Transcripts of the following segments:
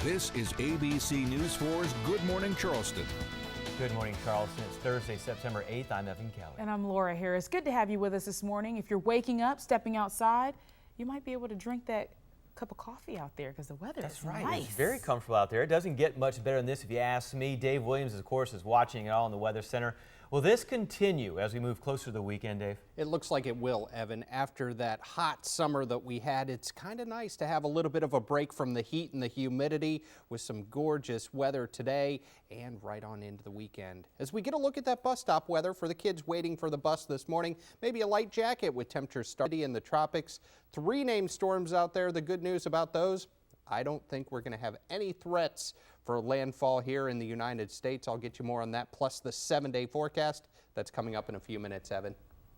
This is ABC News 4's Good Morning Charleston. Good morning, Charleston. It's Thursday, September 8th. I'm Evan Kelly. And I'm Laura Harris. Good to have you with us this morning. If you're waking up, stepping outside, you might be able to drink that cup of coffee out there because the weather is nice. It's very comfortable out there. It doesn't get much better than this if you ask me. Dave Williams, of course, is watching it all in the Weather Center. Will this continue as we move closer to the weekend, Dave? It looks like it will, Evan. After that hot summer that we had, it's kind of nice to have a little bit of a break from the heat and the humidity with some gorgeous weather today and right on into the weekend. As we get a look at that bus stop weather for the kids waiting for the bus this morning, maybe a light jacket with temperatures starting in the tropics. 3 named storms out there. The good news about those, I don't think we're going to have any threats for landfall here in the United States. I'll get you more on that, plus the 7-day forecast that's coming up in a few minutes, Evan.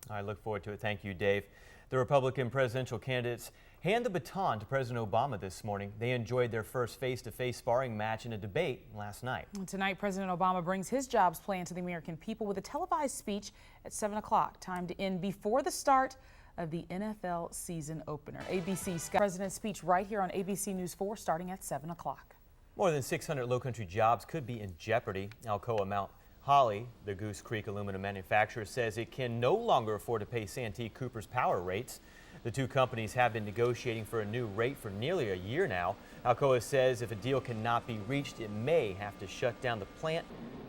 I look forward to it. Thank you, Dave. The Republican presidential candidates hand the baton to President Obama this morning. They enjoyed their first face-to-face sparring match in a debate last night. Tonight, President Obama brings his jobs plan to the American people with a televised speech at 7 o'clock, time to end before the start of the NFL season opener. ABC's President's speech right here on ABC News 4 starting at 7 o'clock. More than 600 Lowcountry jobs could be in jeopardy. Alcoa Mount Holly, the Goose Creek aluminum manufacturer, says it can no longer afford to pay Santee Cooper's power rates. The two companies have been negotiating for a new rate for nearly a year now. Alcoa says if a deal cannot be reached, it may have to shut down the plant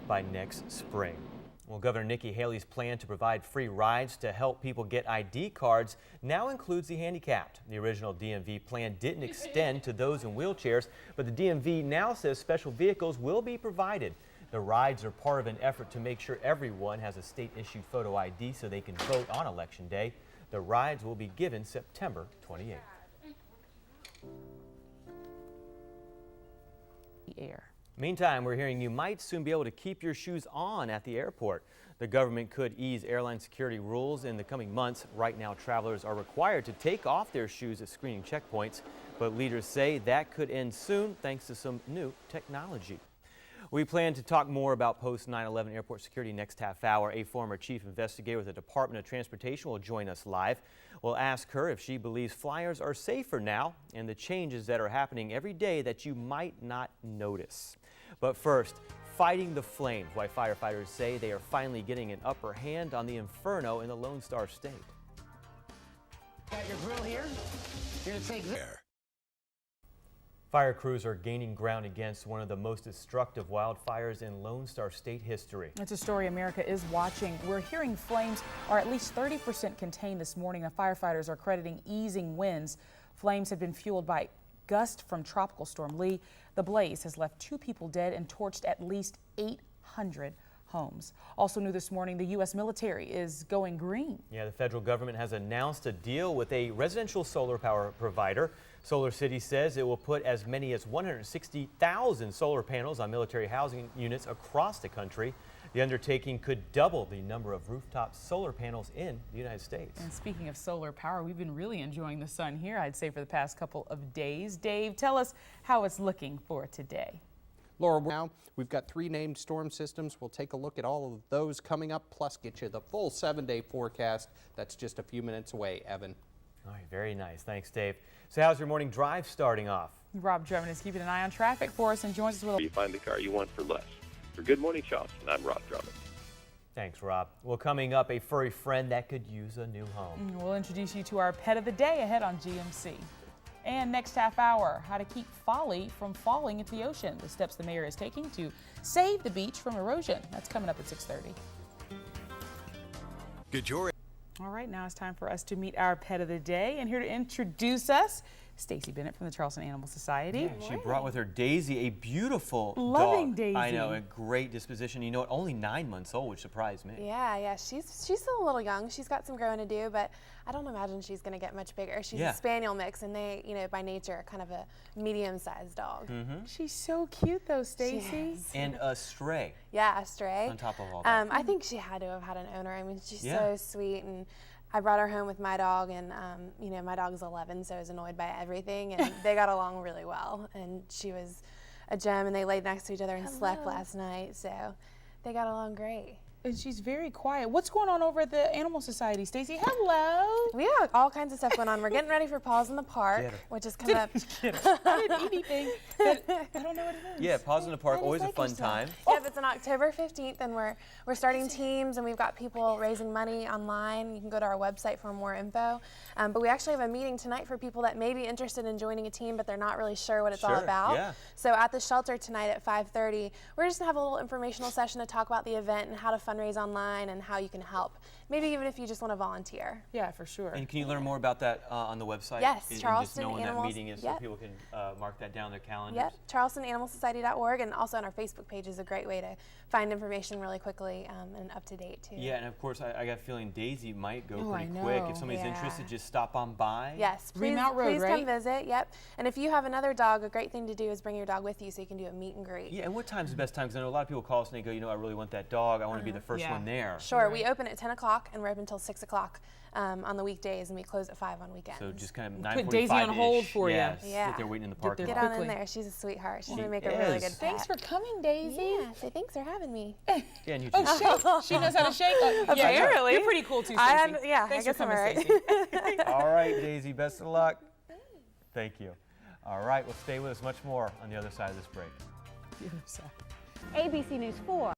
by next spring. Well, Governor Nikki Haley's plan to provide free rides to help people get ID cards now includes the handicapped. The original DMV plan didn't extend to those in wheelchairs, but the DMV now says special vehicles will be provided. The rides are part of an effort to make sure everyone has a state-issued photo ID so they can vote on Election Day. The rides will be given September 28th. Air. Meantime, we're hearing you might soon be able to keep your shoes on at the airport. The government could ease airline security rules in the coming months. Right now, travelers are required to take off their shoes at screening checkpoints, but leaders say that could end soon thanks to some new technology. We plan to talk more about post 9/11 airport security next half hour. A former chief investigator with the Department of Transportation will join us live. We'll ask her if she believes flyers are safer now and the changes that are happening every day that you might not notice. But first, fighting the flames, why firefighters say they are finally getting an upper hand on the inferno in the Lone Star State. Got your grill here? You're gonna take this. Fire crews are gaining ground against one of the most destructive wildfires in Lone Star State history. It's a story America is watching. We're hearing flames are at least 30% contained this morning. The firefighters are crediting easing winds. Flames have been fueled by gusts from Tropical Storm Lee. The blaze has left 2 people dead and torched at least 800 homes. Also new this morning, the U.S. military is going green. Yeah, the federal government has announced a deal with a residential solar power provider. Solar City says it will put as many as 160,000 solar panels on military housing units across the country. The undertaking could double the number of rooftop solar panels in the United States. And speaking of solar power, we've been really enjoying the sun here, I'd say, for the past couple of days. Dave, tell us how it's looking for today. Laura, now we've got 3 named storm systems. We'll take a look at all of those coming up, plus get you the full 7-day forecast. That's just a few minutes away, Evan. All right, very nice. Thanks, Dave. So how's your morning drive starting off? Rob Drummond is keeping an eye on traffic for us and joins us with You find the car you want for less. For Good Morning Charleston, I'm Rob Drummond. Thanks, Rob. Well, coming up, a furry friend that could use a new home. We'll introduce you to our pet of the day ahead on GMC. And next half hour, how to keep folly from falling into the ocean. The steps the mayor is taking to save the beach from erosion. That's coming up at 6:30. Get your All right, now it's time for us to meet our pet of the day. And here to introduce us, Stacy Bennett from the Charleston Animal Society. Yeah, she brought with her Daisy, a beautiful Loving dog. Daisy. I know, a great disposition. You know, only 9 months old, which surprised me. Yeah, she's still a little young. She's got some growing to do, but I don't imagine she's going to get much bigger. She's a spaniel mix, and they, by nature, are kind of a medium-sized dog. She's so cute, though, Stacy. And a stray. Yeah, a stray. On top of all that. I think she had to have had an owner. I mean, she's so sweet, and I brought her home with my dog, and my dog's 11, so is annoyed by everything, and they got along really well. And she was a gem, and they laid next to each other and slept last night, so they got along great. And she's very quiet. What's going on over at the Animal Society, Stacy? Hello. We have all kinds of stuff going on. We're getting ready for Paws in the Park, Get her. which is coming up. I didn't eat anything, but I don't know what it is. Yeah, Paws in the Park, I just always a like fun your stuff. time. Yep, it's on October 15th, and we're starting teams, and we've got people raising money online. You can go to our website for more info. But we actually have a meeting tonight for people that may be interested in joining a team, but they're not really sure what it's all Sure, about. yeah. So at the shelter tonight at 5:30, we're just gonna have a little informational session to talk about the event and how to fundraise online and how you can help. Maybe even if you just want to volunteer. Yeah, for sure. And can you learn more about that on the website? Yes, and Charleston just know when that Animals- meeting is, so yep. people can mark that down on their calendars. Yep, charlestonanimalsociety.org, and also on our Facebook page is a great way to find information really quickly and up to date too. Yeah, and of course, I got a feeling Daisy might go Oh, pretty I quick. know. If somebody's Yeah. interested, just stop on by. Yes, please, Remount Road, please right? come visit. Yep, and if you have another dog, a great thing to do is bring your dog with you so you can do a meet and greet. Yeah, and what time's the best time? Because I know a lot of people call us and they go, you know, I really want that dog. I want to be the first Yeah. one there. Sure, we open at 10 o'clock and we're open until 6 o'clock on the weekdays, and we close at 5 on weekends. So just kind of Put 9:45-ish. Daisy on hold for you. Yes, Yeah. sit there waiting in the parking there Get lot. on quickly. in there. She's a sweetheart. She's She gonna make a really is. good Thanks pet. for coming, Daisy. Yeah, say thanks for having me. Yeah, and you too. Oh, shake. She knows how to shake. Yeah, Apparently. you're pretty cool too, Stacy. I had- yeah, I Thanks guess for I'm coming, all right. Stacy. All right, Daisy, best of luck. Thank you. All right, well, stay with us much more on the other side of this break. The other side. ABC News 4.